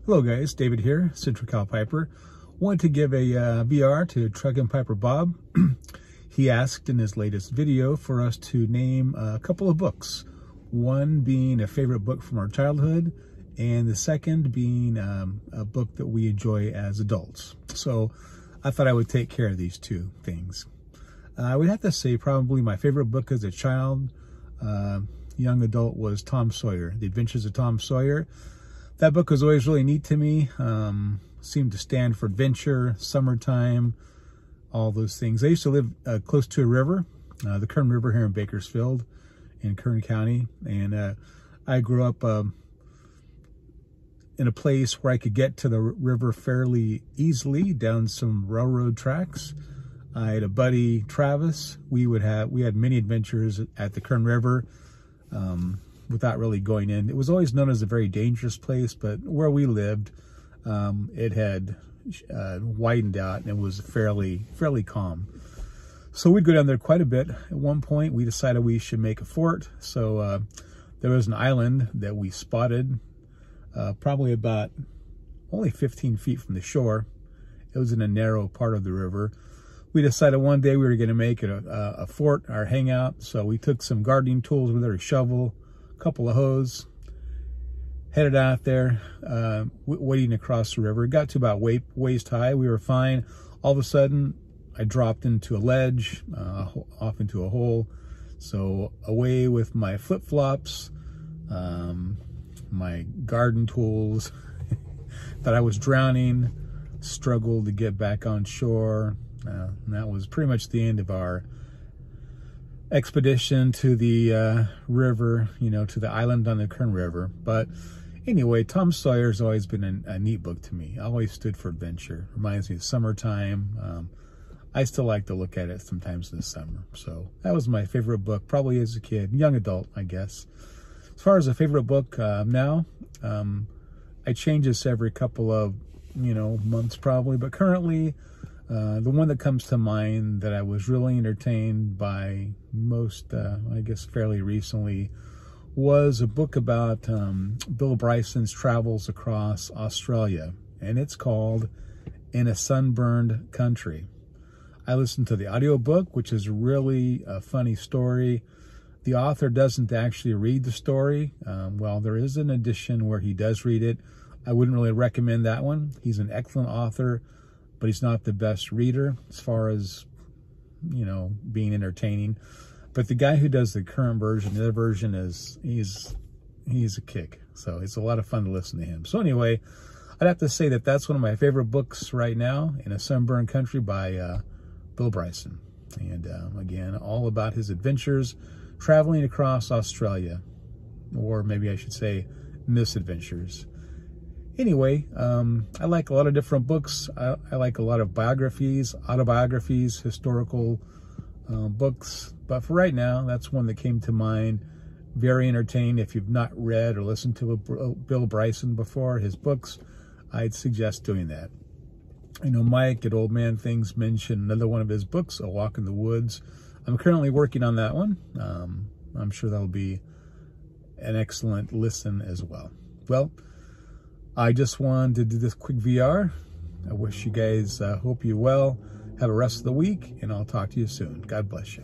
Hello guys, David here, Central Cal Piper. Wanted to give a VR to Truckin' Piper Bob. He asked in his latest video for us to name a couple of books. One being a favorite book from our childhood, and the second being a book that we enjoy as adults. So I thought I would take care of these two things. I would have to say probably my favorite book as a child, young adult, was Tom Sawyer, The Adventures of Tom Sawyer. That book was always really neat to me. Seemed to stand for adventure, summertime, all those things. I used to live close to a river, the Kern River here in Bakersfield in Kern County. And I grew up in a place where I could get to the river fairly easily down some railroad tracks. I had a buddy, Travis. We had many adventures at the Kern River. Without really going in. It was always known as a very dangerous place, but where we lived, it had widened out and it was fairly calm. So we'd go down there quite a bit. At one point, we decided we should make a fort. So there was an island that we spotted, probably about only 15 feet from the shore. It was in a narrow part of the river. We decided one day we were going to make it a fort, our hangout. So we took some gardening tools with our shovel, couple of hose, headed out there, wading across the river. It got to about waist high. We were fine. All of a sudden, I dropped into a ledge, off into a hole. So away with my flip-flops, my garden tools. Thought I was drowning, struggled to get back on shore. And that was pretty much the end of our expedition to the river, to the island on the Kern River. But anyway, Tom Sawyer's always been a neat book to me. I always stood for adventure. Reminds me of summertime. I still like to look at it sometimes in the summer. So that was my favorite book, probably as a kid, young adult, I guess. As far as a favorite book now, I change this every couple of, months probably. But currently, the one that comes to mind that I was really entertained by most, I guess fairly recently, was a book about Bill Bryson's travels across Australia, and it's called In a Sunburned Country. I listened to the audiobook, which is really a funny story. The author doesn't actually read the story. Well, there is an edition where he does read it. I wouldn't really recommend that one. He's an excellent author, but he's not the best reader as far as, being entertaining. But the guy who does the current version, the other version, he's a kick. So it's a lot of fun to listen to him. So anyway, I'd have to say that that's one of my favorite books right now, In a Sunburned Country by Bill Bryson. And again, all about his adventures traveling across Australia, or maybe I should say misadventures. Anyway, I like a lot of different books. I like a lot of biographies, autobiographies, historical books. But for right now, that's one that came to mind. Very entertaining. If you've not read or listened to Bill Bryson before, his books, I'd suggest doing that. Mike at Old Man Things mentioned another one of his books, A Walk in the Woods. I'm currently working on that one. I'm sure that'll be an excellent listen as well. Well, I just wanted to do this quick VR. I wish you guys, hope you well. Have a rest of the week, and I'll talk to you soon. God bless you.